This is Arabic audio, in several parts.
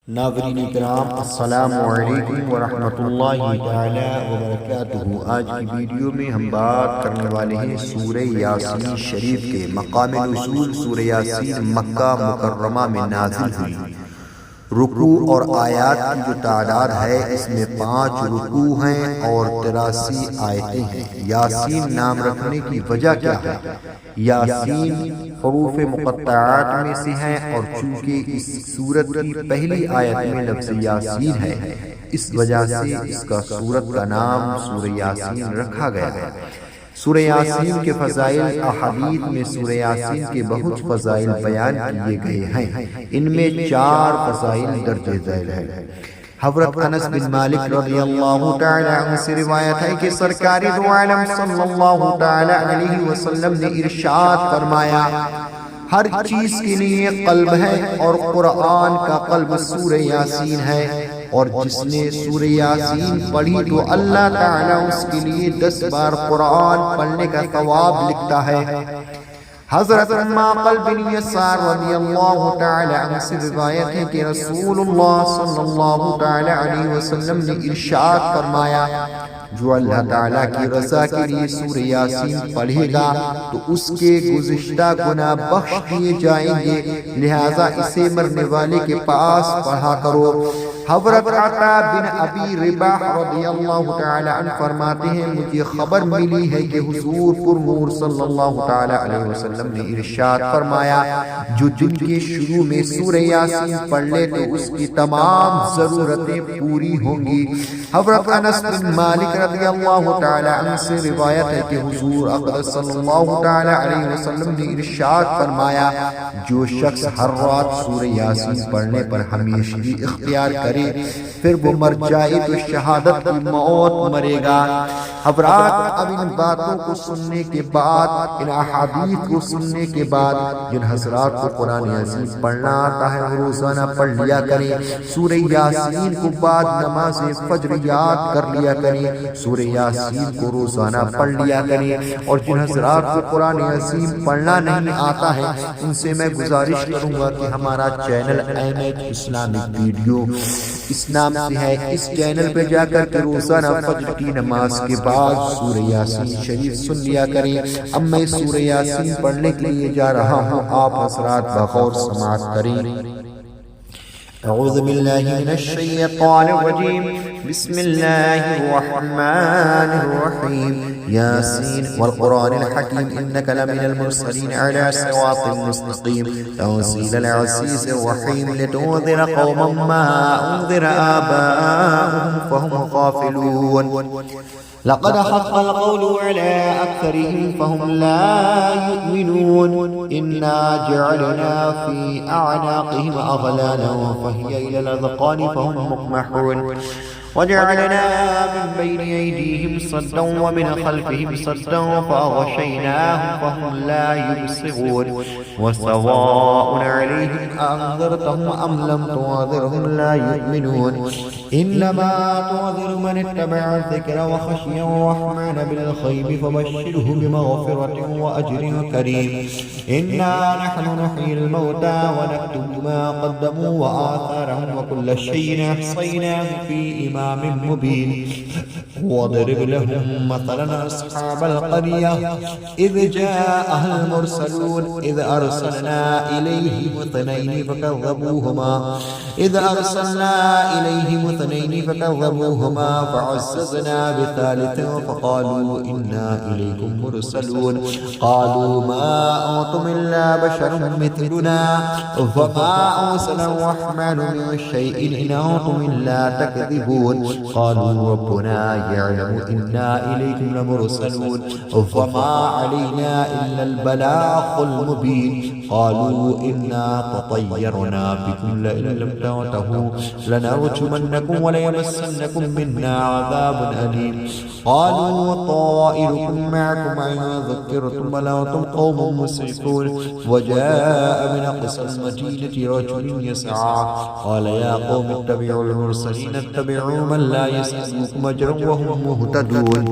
ناظرین کرام، السلام علیکم ورحمۃ اللہ تعالی وبرکاتہ۔ آج کی ویڈیو میں ہم بات کرنے والے ہیں سورہ یاسین شریف کے۔ مقام نزول سورہ یاسین مکہ مکرمہ میں نازل ہوئی۔ رکوع اور آیات کی جو تعداد ہے اس میں 5 رکوع ہیں اور 83 آیتیں ہیں۔ یاسین نام رکھنے کی وجہ کیا ہے؟ یاسین حروف مقطعات میں سے ہیں اور چونکہ اس سورت کی پہلی آیت میں لفظ یاسین ہے، اس وجہ سے اس کا سورت کا نام سورہ یاسین رکھا گیا ہے۔ سورہ یاسین کے فضائل احادیث میں سورہ یاسین کے بہت فضائل بیان کیے گئے ہیں۔ ان میں 4 فضائل درج ذیل ہیں۔ حضرت انس بن مالک رضی اللہ تعالی عنہ سے روایت ہے کہ سرکار دو عالم صلی اللہ تعالی علیہ وسلم نے ارشاد فرمایا، ہر چیز کے لیے قلب ہے اور قرآن کا قلب سورہ یاسین ہے، اور جس نے سورہ یاسین پڑھی تو اللہ تعالیٰ اس کے لیے 10 بار قرآن پڑھنے کا ثواب لکھتا ہے۔ حضرت معقل بن یسار رضی اللہ تعالی عنہ سے روایت ہے کہ رسول اللہ صلی اللہ تعالی علیہ وسلم نے ارشاد فرمایا، جو اللہ تعالیٰ کی رضا کے لیے سورہ یاسین پڑھے گا تو اس کے گزشتہ گناہ بخش دیے جائیں گے، لہذا اسے مرنے والے کے پاس پڑھا کرو۔ حضرت عطا بن ابی رباح رضی اللہ تعالی عنہ فرماتے ہیں، مجھے خبر ملی ہے کہ حضور پر نور صلی اللہ تعالی علیہ وسلم نے ارشاد فرمایا، جو دن کے شروع میں سورہ یاسین پڑھ لے تو اس کی تمام ضرورتیں پوری ہوں گی۔ حضرت انس بن مالک رضی اللہ تعالی عنہ سے روایت ہے کہ حضور اقدس صلی اللہ تعالی علیہ وسلم نے ارشاد فرمایا، جو شخص ہر رات سورہ یاسین پڑھنے پر ہمیشگی اختیار کرے پھر وہ مر جائے تو شہادت کی موت مرے گا۔ حضرات، اب ان باتوں کو سننے کے بعد، ان احادیث کو سننے کے بعد جن حضرات کو قرآن عزیز پڑھنا آتا ہے وہ روزانہ پڑھ لیا کریں۔ سورہ یاسین کو بعد نماز فجر یاد کر لیا کریں، سورہ یاسین کو روزانہ پڑھ لیا کریں۔ اور جن حضرات کو قرآن عزیز پڑھنا نہیں آتا ہے ان سے میں گزارش کروں گا کہ ہمارا چینل احمد اسلامک ویڈیو اس نام سے ہے، اس چینل پہ جا کر کے روزانہ فجر کی نماز کے بعد سورہ یاسین شریف سن لیا کریں۔ اب میں سورہ یاسین پڑھنے کے لیے جا رہا ہوں، آپ حضرات بغور سماعت کریں۔ اعوذ باللہ من الشیطان الرجیم، بسم اللہ الرحمن الرحیم، یاسین والقرآن الحکیم انک لمن المرسلین علی صراط مستقیم تنزیل العزیز الرحیم لتنذر قوما ما انذر آباؤهم فهم غافلون لقد حق القول على أكثرهم فهم لا يؤمنون إنا جعلنا في أعناقهم أغلالا فهي إلى الأذقان فهم مقمحون وجعلنا من بين أيديهم صدا ومن خلفهم صدا فأغشيناهم فهم لا يبصرون وسواء عليهم أنذرتهم أم لم تنذرهم لا يؤمنون إنما تنذر من اتبع الذكر وخشي الرحمن بالغيب فبشره بمغفرة وأجر كريم إنا نحن نحيي الموتى ونكتب ما قدموا وآثارهم وكل شيء أحصيناه في إمام مبين واضرب لهم مثلا أصحاب القرية إذ جاءها المرسلون إذ أرسلنا إليهم اثنين فكذبوهما فعززنا بثالث فقالوا إنا إليكم مرسلون قالوا ما أنتم إلا بشر مثلنا وما أرسل الرحمن من شيء إن أنتم إلا تكذبون قالوا ربنا يعلم إنا إليكم لمرسلون وما علينا إلا البلاغ المبين قالوا إنا تطيرنا بكم لئن لم تنتهوا لنرجمنكم وليمسنكم منا عذاب أليم قالوا طائركم معكم أن ذكرتم بل أنتم قوم مسرفون وجاء من أقصى المدينة رجل يسعى قال يا قوم اتبعوا المرسلين اتبعوا من لا يسألكم أجرا وهم مهتدون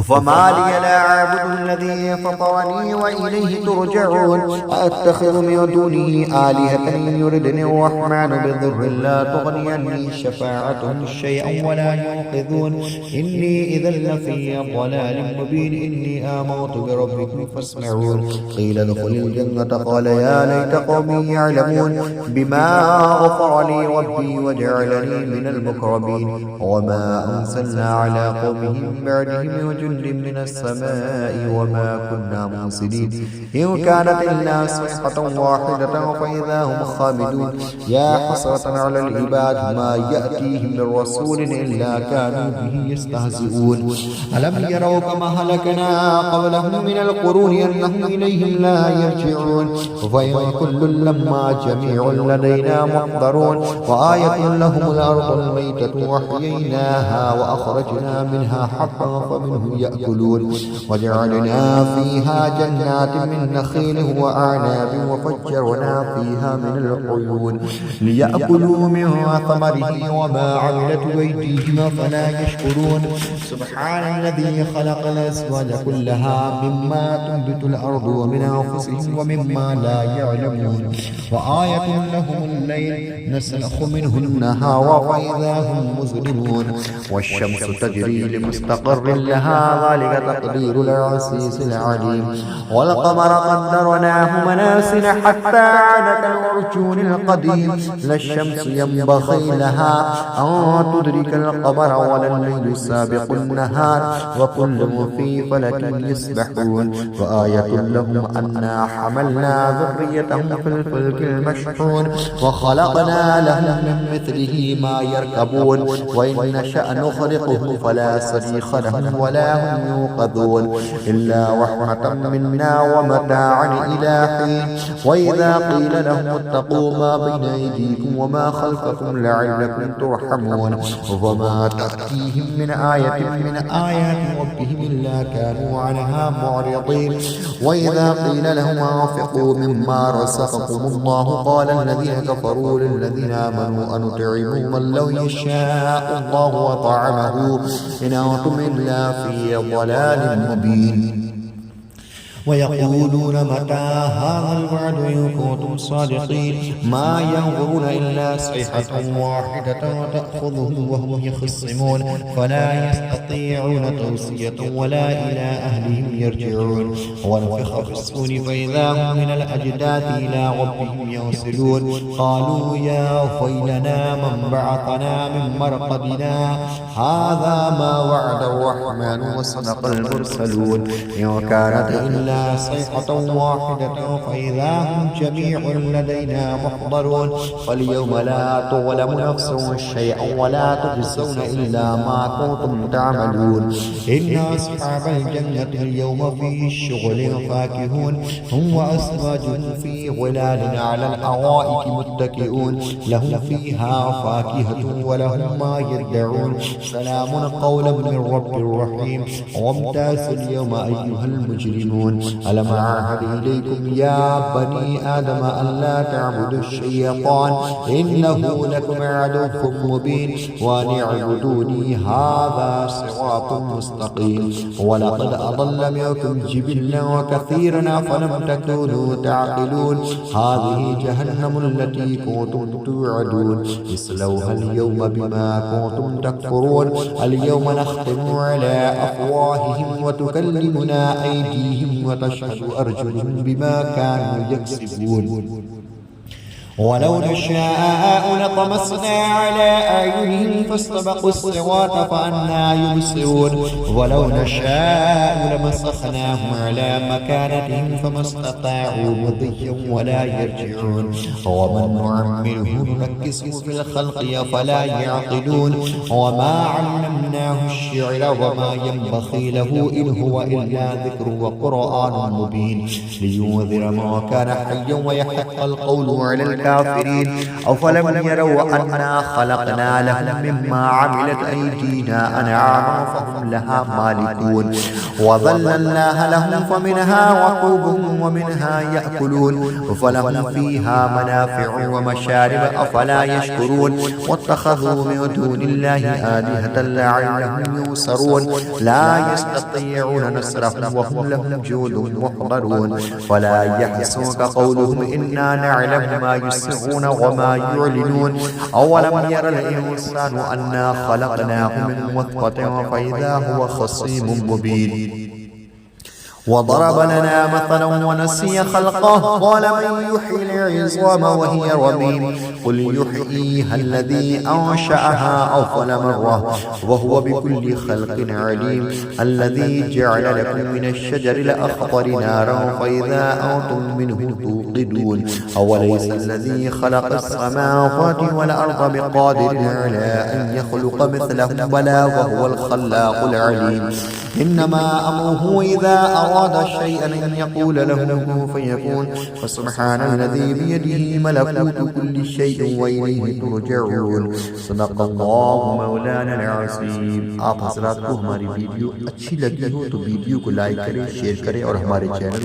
فما لي لا أعبد الذي فطرني وإليه ترجعون أتخذ من دونه آلهة يردني الرحمن بضر لا تغني عني شفاعتهم شيئا ولا ينقذون إني إذا لفي ضلال مبين إني آمنت بربكم فاسمعون قيل ادخل الجنة قال يا ليت قومي يعلمون بما غفر لي ربي وجعلني من المقربين وما أرسلنا على قومه من بعده من جند من السماء وما كنا مرسلين إن كانت إلا صيحة واحدة فإذا هم خامدون يا حسرة على العباد ما يأتيهم من رسول إلا كانوا به يستهزئون ألم يروا كما هلكنا قبلهم من القرون أنهم إليهم لا يرجعون فإن كل لما جميع لدينا محضرون وآية لهم الأرض الميتة وحييناها وأخرجنا منها حبا فمنه يأكلون وجعلنا فيها جنات من نخيل وأعناب وفجرنا فيها من العيون ليأكلوا من ثمره وما عملت أيديهم فلا يشكرون سبحان الذي خلق الأزواج كلها مما تنبت الأرض ومن أنفسهم ومما لا يعلمون وآية لهم الليل نسلخ منه النهار فإذا هم مظلمون والشمس تجري لمستقر لها ذلك تقدير العزيز العليم والقمر قدرناه منازل حتى عاد كالعرجون القديم لا الشمس ينبغي لها أن تدرك القمر ولا الليل سابق النهار وكل في فلك يسبحون وآية لهم أنا حملنا ذريتهم في الفلك المشحون وخلقنا لهم من مثله ما يركبون وإن نشأ نخرقهم فلا صريخ لهم ولا هم يوقظون إلا رحمة منا ومتاعا إلى حين وإذا قيل لهم اتقوا ما بين أيديكم وما خلفكم لعلكم ترحمون وما تأتيهم من آية من آيات ربهم إلا كانوا عنها معرضين وإذا قيل لهم أنفقوا مما رزقكم الله قال الذين كفروا للذين آمنوا أنطعم من لو يشاء الله وطعمه إن أنتم إلا في ضلال مبين ويقولون متى هذا الوعد إن كنتم صادقين ما ينظرون إلا صيحة واحدة تأخذهم وهم يخصمون فلا يستطيعون توصية ولا إلى أهلهم يرجعون ونفخ في الصور فإذا هم من الأجداث إلى ربهم يوصلون قالوا يا ويلنا من بعثنا من مرقدنا هذا ما وعد الرحمن وصدق المرسلون إن كانت إلا صيحة واحدة فإذا هم جميع لدينا محضرون فاليوم لا تظلم نفس شيئا ولا تجزون إلا ما كنتم تعملون إن أصحاب الجنة اليوم في شغل فاكهون هم وأزواجهم في ظلال على الأرائك متكئون لهم فيها فاكهة ولهم ما يدعون سلام قولا من رب رحيم وامتازوا اليوم أيها المجرمون ألم أعهد إليكم يا بني آدم ألا تعبدوا الشيطان إنه لكم عدو مبين وأن اعبدوني هذا صراط مستقيم ولقد أضل منكم جبلا وكثيرا فلم تكونوا تعقلون هذه جهنم التي كنتم توعدون اصلوها اليوم بما كنتم تكفرون اليوم نختم على أفواههم وتكلمنا أيديهم وتشهد أرجلهم بما كانوا يكسبون ولو نشاء لطمسنا على أعينهم فاستبقوا الصراط فأنى يبصرون ولو نشاء لمسخناهم على مكانتهم فما استطاعوا مضيا ولا يرجعون ومن نعمره ننكسه في الخلق أفلا يعقلون وما علمناه الشعر وما ينبغي له إن هو إلا ذكر وقرآن مبين لينذر ما كان حيا ويحق القول على الكافرين أفلم يروا أنا خلقنا لهم مما عملت أيدينا أنعاما فهم لها مالكون وظللناها لهم فمنها ركوبهم ومنها يأكلون فلهم فيها منافع ومشارب أفلا يشكرون واتخذوا من دون الله آلهة لعلهم ينصرون لا يستطيعون نصرهم وهم لهم جند محضرون فلا يحزنك قولهم إنا نعلم ما يسرون وما يعلنون أولم ير الإنسان أنا خلقناه من نطفة فإذا هو خصيم مبين وضرب لنا مثلا ونسي خلقه قال من يحيي العظام وهي رميم قل يحييها الذي أنشأها أول مرة وهو بكل خلق عليم الذي جعل لكم من الشجر الأخضر نارا فإذا أنتم منه توقدون أوليس الذي خلق السماوات والأرض بقادر على أن يخلق مثلهم بلى وهو الخلاق العليم إنما أمره إذا أراد شيئا أن يقول له كن فيكون فسبحان الذي بيده ملكوت كل شيء وإليه ترجعون صدق الله مولانا العظيم। आप हजरात को हमारी वीडियो अच्छी लगी हो तो वीडियो को लाइक करें, शेयर करें और हमारे चैनल